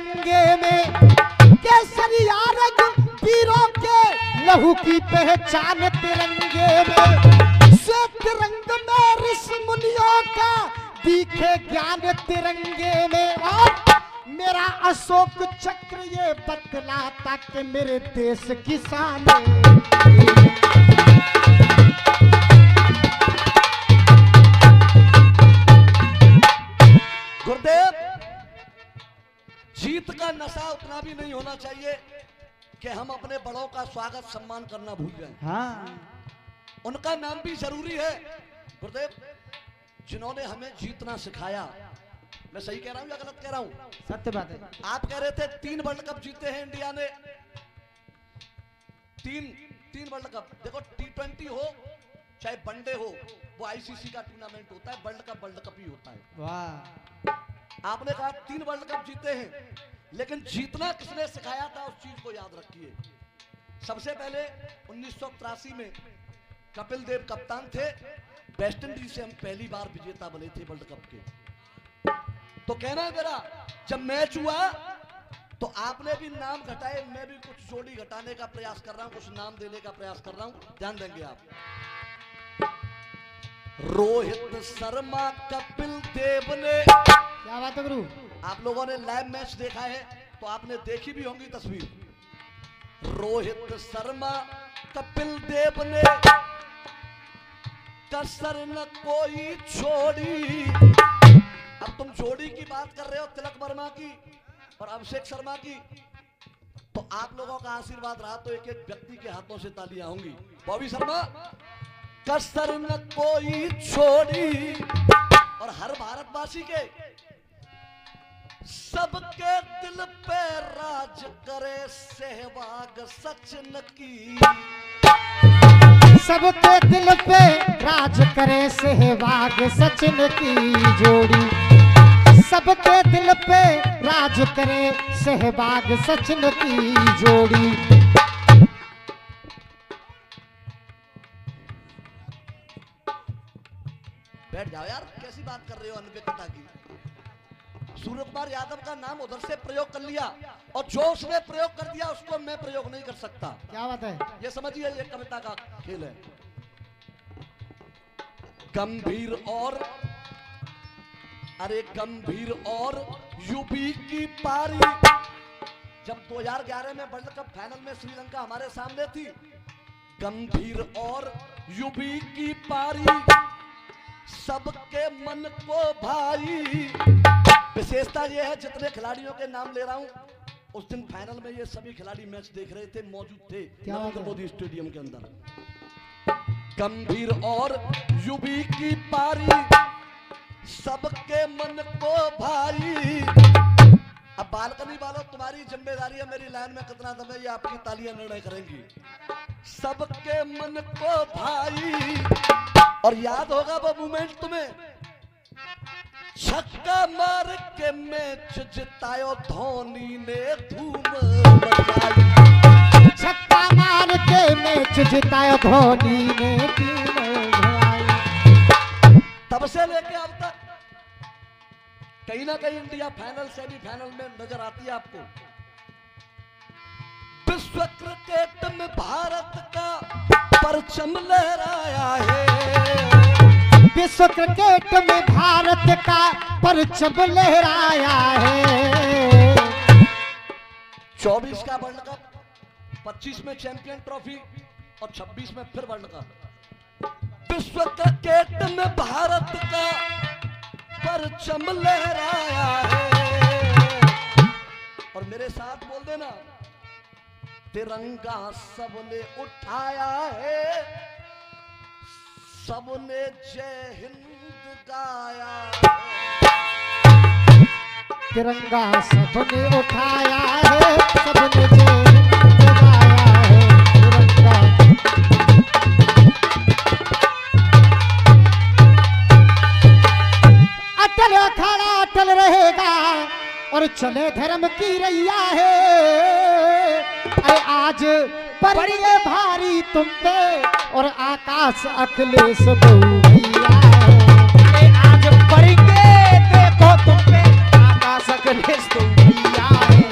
तिरंगे में, केसरिया रंग वीरों के लहू की पहचान तिरंगे में, श्वेत रंग में ऋषि मुनियों का दिखे ज्ञान तिरंगे में। और मेरा अशोक चक्र ये बतलाता कि मेरे देश की शान है। गुरुदेव, जीत का नशा उतना भी नहीं होना चाहिए कि हम अपने बड़ों का स्वागत सम्मान करना भूल जाएं। हाँ, उनका नाम भी जरूरी है। गुरुदेव, जिन्होंने हमें जीतना सिखाया, मैं सही कह रहा हूं या गलत कह रहा हूं? सत्य बात है। आप कह रहे थे 3 वर्ल्ड कप जीते हैं इंडिया ने। तीन वर्ल्ड कप। देखो, T20 हो चाहे वनडे हो, वो आईसीसी का टूर्नामेंट होता है, वर्ल्ड कप ही होता है। वाह, आपने कहा 3 वर्ल्ड कप जीते हैं, लेकिन जीतना किसने सिखाया था उस चीज को याद रखिए। सबसे पहले 1983 में कपिल देव कप्तान थे। वेस्ट इंडीज से हम पहली बार विजेता बने थे वर्ल्ड कप के। तो कहना है मेरा, जब मैच हुआ तो आपने भी नाम घटाए, मैं भी कुछ जोड़ी घटाने का प्रयास कर रहा हूं, कुछ नाम देने का प्रयास कर रहा हूं, ध्यान देंगे आप। रोहित शर्मा, कपिल देव ने, क्या बात है गुरु। आप लोगों ने लाइव मैच देखा है तो आपने देखी भी होंगी तस्वीर। रोहित शर्मा, कपिल देव ने कसर न कोई छोड़ी। अब तुम जोड़ी की बात कर रहे हो, तिलक वर्मा की और अभिषेक शर्मा की, तो आप लोगों का आशीर्वाद रहा तो एक एक व्यक्ति के हाथों से तालियां होंगी। बॉबी शर्मा, कसर न कोई छोड़ी, और हर भारतवासी के सबके दिल पे राज करे सहवाग सचिन की। सबके दिल पे राज करे सहवाग सचिन की जोड़ी। सबके दिल पे राज करे सहवाग सचिन की जोड़ी। बैठ जाओ यार, कैसी बात कर रहे हो अनभिज्ञता की। सूर्य कुमार यादव का नाम उधर से प्रयोग कर लिया, और जो उसने प्रयोग कर दिया उसको मैं प्रयोग नहीं कर सकता। क्या बात है। ये समझिए, ये कविता का खेल है। गंभीर और, अरे गंभीर और यूपी की पारी। जब 2011 में वर्ल्ड कप फाइनल में श्रीलंका हमारे सामने थी, गंभीर और यूपी की पारी, सबके मन को भाई। विशेषता यह है, जितने खिलाड़ियों के नाम ले रहा हूं, उस दिन फाइनल में ये सभी खिलाड़ी मैच देख रहे थे, मौजूद थे नरेंद्र मोदी स्टेडियम के अंदर। गंभीर और यूपी की पारी, सबके मन को भाई। अब बालकनी वालों, तुम्हारी जिम्मेदारी है मेरी लाइन में कितना दम है, ये आपकी तालियां निर्णय करेंगी। सबके मन को भाई, और याद होगा वो मूवमेंट तुम्हें, छक्का मार के मैच जितायो धोनी ने धूम मचाई। छक्का मार के मैच जितायो धोनी ने धूम मचाई। तब से लेके अब तक कहीं ना कहीं इंडिया फाइनल सेमीफाइनल में नजर आती है आपको। विश्व क्रिकेट में भारत का परचम लहराया है। विश्व क्रिकेट में भारत का परचम लहराया है। 24 का वर्ल्ड कप, 25 में चैंपियन ट्रॉफी और 26 में फिर वर्ल्ड कप। विश्व क्रिकेट में भारत का परचम लहराया है। और मेरे साथ बोल देना, तिरंगा सबने उठाया है, सबने जय हिंद गाया है। तिरंगा सबने उठाया है, सबने जय हिंद गाया है। तिरंगा अटल अखाड़ा अटल रहेगा और चले धर्म की रैया है। अरे आज पड़िए भारी तुम पे और आकाश अखिलेश भैया है। अरे आज पड़ेंगे देखो तुम पे, आकाश अखिलेश भैया है।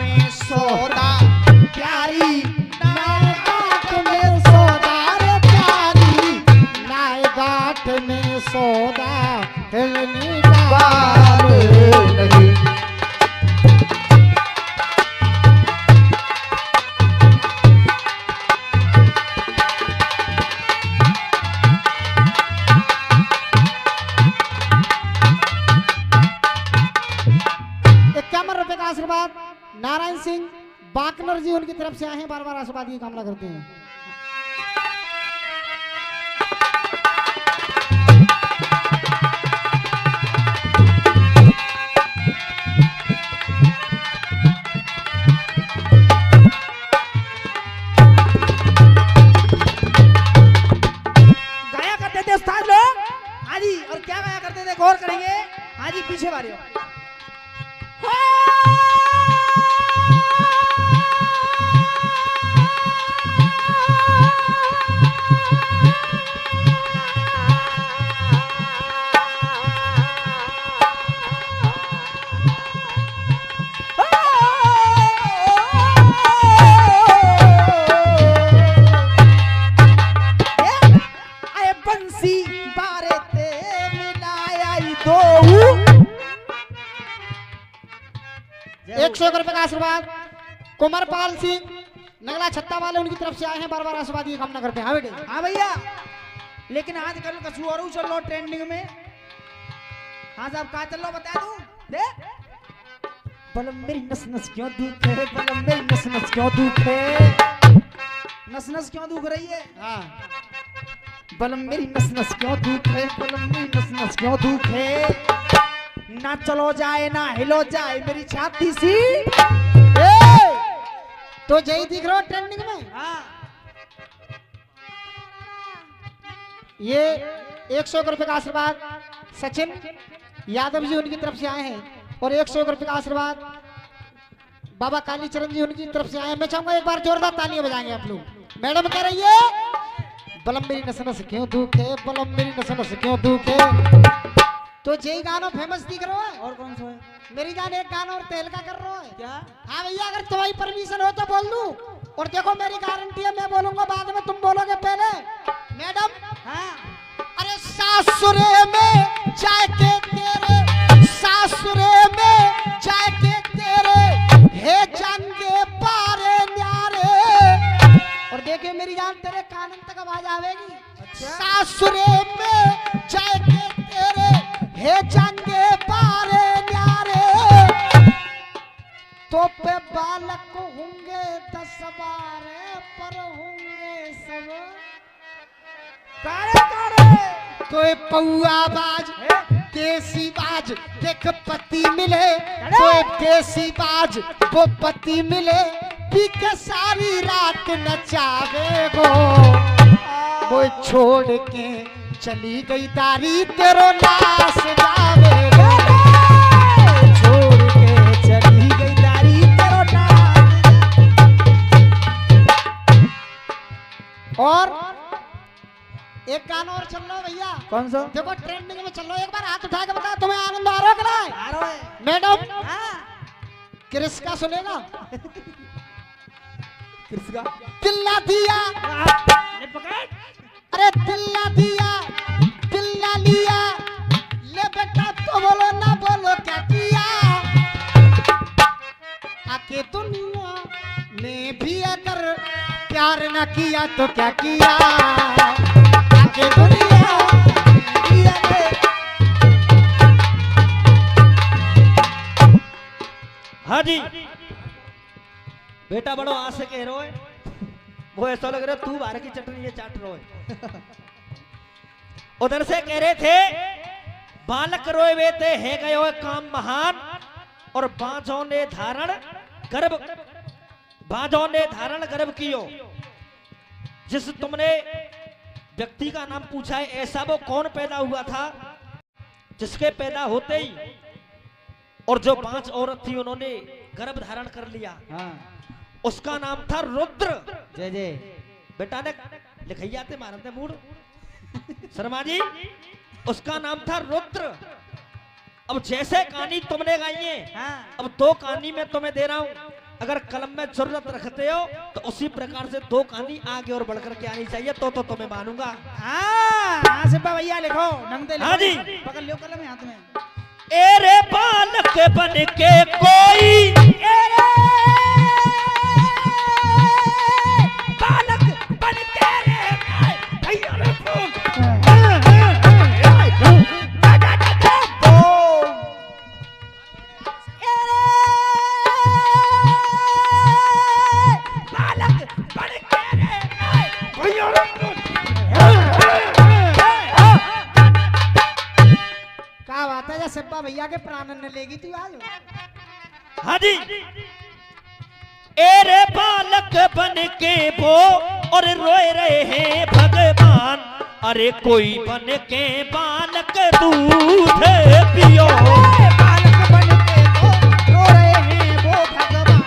में सौदा प्यारी नाय गांठ में सौदा रे प्यारी नाय गांठ में सौदा हिलनी डाल लगी। ₹51 का आशीर्वाद नारायण सिंह बाकनर जी उनकी तरफ से आए हैं, बार बार आशीर्वाद की कामना करते हैं। गाया करते थे उस्ताद लोग। हाँ जी, और क्या गाया करते थे गौर करेंगे। हाँ जी, पीछे बारी हो। आए बंसी बारे ते मिलाया दो। 101 का आशीर्वाद कुमारपाल सिंह नगला छत्ता वाले उनकी तरफ से आए हैं, बार बार आशीर्वाद की कामना करते हैं। हाँ बेटे, हाँ भैया, लेकिन आजकल कछु और चल रहा ट्रेंडिंग में। हाँ साहब, कहा चल रहा बता दूं? दे बलम मेरी नस नस क्यों दुखे, बलम मेरी नस नस क्यों दुखे, नस नस क्यों दुख रही है। हाँ बलम मेरी नस नस क्यों दुखे, बलम मेरी नस नस क्यों दुखे, ना चलो जाए ना हिलो जाए मेरी छाती सी। तो यही दिख रहा ट्रेंडिंग में। हाँ ये 101 का आशीर्वाद सचिन यादव जी उनकी तरफ से आए हैं, और 101 का आशीर्वाद बाबा कालीचरण जी उनकी तरफ से आए हैं। मैं चाहूंगा एक बार जोरदार तालियां बजाएंगे आप लोग। मैडम कह रही है बलम मेरी नस नस क्यों दुखे, बलम मेरी नस नस क्यों दुखे। तो यही गाना फेमस दिख रहा है। और कौन सा है? मेरी जान एक गाना और तेल का कर रहा है क्या? हाँ भैया, अगर तुम्हारी परमिशन हो तो बोल दूं। और देखो मेरी गारंटी है, मैं बोलूंगा बाद में तुम बोलोगे पहले। मैडम, हाँ अरे सासुरे में जाके तेरे, सासुरे में जाके तेरे हे जाएंगे पारे न्यारे। और देखिए मेरी जान, तेरे कानन तक आवाज आवेगी। अच्छा। सासुरे में जाके तेरे हे जाएंगे पारे न्यारे, तो पे बालक होंगे 10 12 पर होंगे सब कारे कारे। कोई पौआ बाज देसी बाज देख पति मिले, कोई देसी बाज वो पति मिले, पी के सारी रात नचावे गो। वो छोड़ के चली गई दारी तेरो नाश जावे गो, छोड़ के चली गई दारी तेरो नाश। और एक गाना और चल रहा है भैया। कौन सा? देखो ट्रेंडिंग में चल रहा है, एक बार हाथ उठा के बता तुम्हें आनंद आ रहा है कि नहीं? आ रहा है। मैडम, हाँ क्रिस का सुनेगा? किसका? दिल्ला दिया, ले पकड़। अरे दिल्ला दिया दिल्ला लिया, ले बेटा तो बोलो ना बोलो क्या किया। आके दुनिया में भी अगर प्यार न किया तो क्या किया। आके दुनिया में भी अगर। हाँ जी, बेटा बड़ो आज से कह रहे हो, वो ऐसा लग रहा है तू बाहर की चटनी ये चाट रहे हो। उधर से कह रहे थे बालक रोए वे थे है गयो काम महान, और बांझों ने धारण गर्भ, बांझों ने धारण गर्भ कियो। जिस तुमने व्यक्ति का नाम पूछा है, ऐसा वो कौन पैदा हुआ था जिसके पैदा होते ही और जो 5 औरत थी उन्होंने गर्भ धारण कर लिया, हाँ उसका नाम था रुद्र। जय जय। बेटा ने लिखैया थे मारते मूड शर्मा जी, उसका नाम था रुद्र। अब जैसे कहानी तुमने गाई है, हाँ अब 2 कहानी मैं तुम्हें दे रहा हूं। अगर कलम में जरूरत रखते हो तो उसी प्रकार से दो कहानी आगे और बढ़कर के आनी चाहिए तो तुम्हें मानूंगा। हाँ सिब्बा भैया लिखो नंगते लिखो। हाँ जी। पकड़ लो कलम हाथ में। एरे बालक बन के कोई बालक बन के रे भैया रे क्या बात है सिब्बा भैया के प्राण ने लेगी तू आज। हाँ जी। एरे बालक बन के वो और रोए रहे हैं भगवान, अरे कोई बन के बालक दूध पियो। बालक बन के वो रो रहे हैं वो भगवान।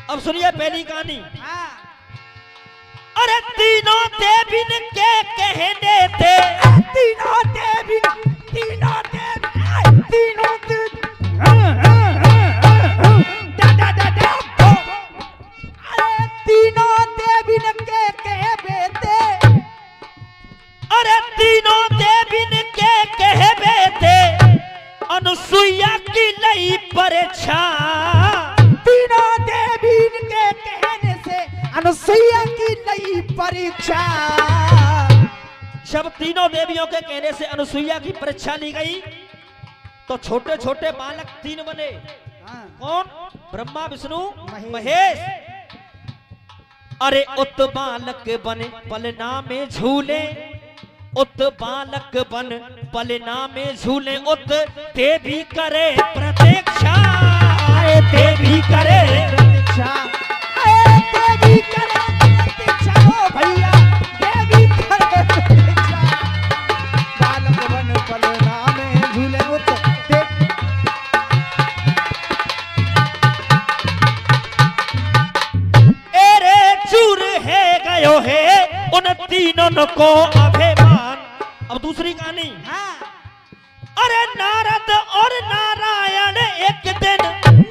अब सुनिए पहली कहानी। हाँ। अरे तीनों देविन के कहने थे, तीनों देविन तीनों देव तीनों देव अरे तीनों देविन के कहबे थे, अरे तीनों देविन के कहबे थे अनुसुईया की लई परीक्षा। तीनों देवीन के कहने से अनुसुईया की नई परीक्षा। जब तीनों देवियों के कहने से अनुसुईया की परीक्षा ली गई तो छोटे छोटे बालक तीन बने। हाँ। कौन? ब्रह्मा विष्णु महेश। महेश। अरे उत बालक बने पलना में झूले, उत बालक बन पलना में झूले, उत देवी करे प्रतीक्षा, देवी करे प्रतीक्षा, देवी करे प्रतीक्षा। ओ भैया देवी करे प्रतीक्षा। बालक बन पलना में झूले उत एरे चूर है गयो है उन तीनों को अभिमान। अब दूसरी कहानी। हाँ। अरे नारद और नारायण एक दिन,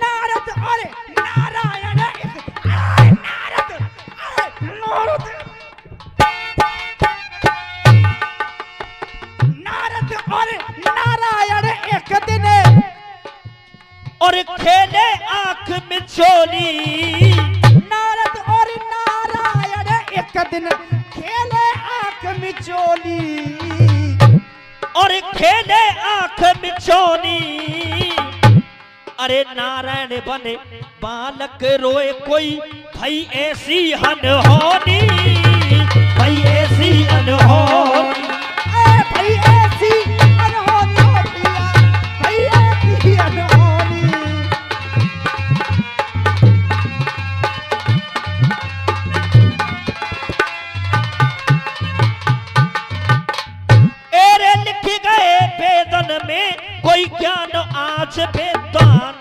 नारद और नारायण एक नारद नारद और नारायण एक दिन और खेले आंख मिचोली। नारद और नारायण एक दिन खेले आंख मिचोली। और खेले आंख मिचोली। अरे नारायण बने बालक रोए कोई, भाई ऐसी अनहोनी, भाई ऐसी अनहोनी। भाई ऐसी अनहोनी हो भैया, भाई ऐसी अनहोनी। एरे लिख गए वेदन में कोई ज्ञान आज वेदान।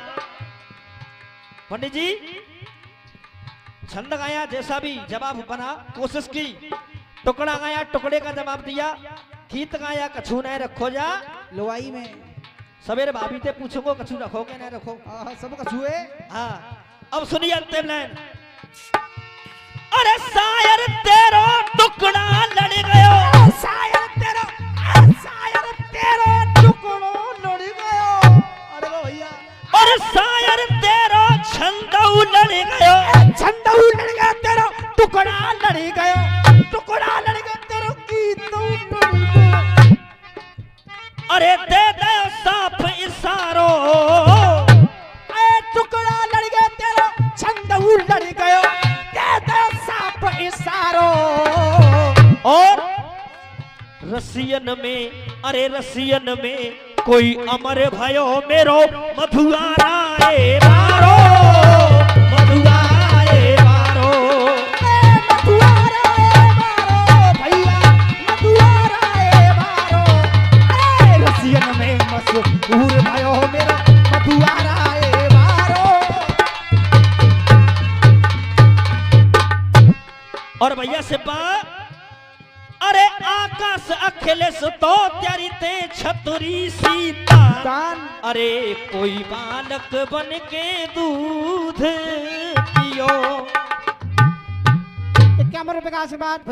पंडित जी छंद गाया, जैसा भी जवाब बना कोशिश की, टुकड़ा गाया टुकड़े का जवाब दिया, गीत गाया कछु नहीं रखो जा। लोवाई में सवेरे भाभी से पूछोगे कछु रखोगे नहीं रखो। सब कछुए। हाँ अब सुनिए अंतिम लाइन। अरे शायर तेरो टुकड़ा लड़ गयो, शायर तेरो टुकड़ो लड़ गयो। अरे वाह भैया। और शायर तेरो छंदऊ लड़ गयो, छंदऊ लड़ गया तेरो टुकड़ा लड़ गयो, टुकड़ा लड़ गया तेरो गीतऊ लड़ गयो। अरे दे दे साफ इशारो, टुकड़ा लड़ गया तेरो छंदऊ लड़ गयो, दे दे साफ इशारो। और रसियन में, अरे रसियन में कोई अमर भयो मेरो मधुआराए मारो, मधुआराए मारो। मधुआराए मारो भैया, मधुआराए मारो। रसियन में मशहूर भयो मेरा मधुआराए मारो। भैया से बा अरे आकाश अखिलेश तो त्यारी ते छतरी सीता कान अरे कोई बालक बन के दूध पियो। 51 रुपए का आशीर्वाद।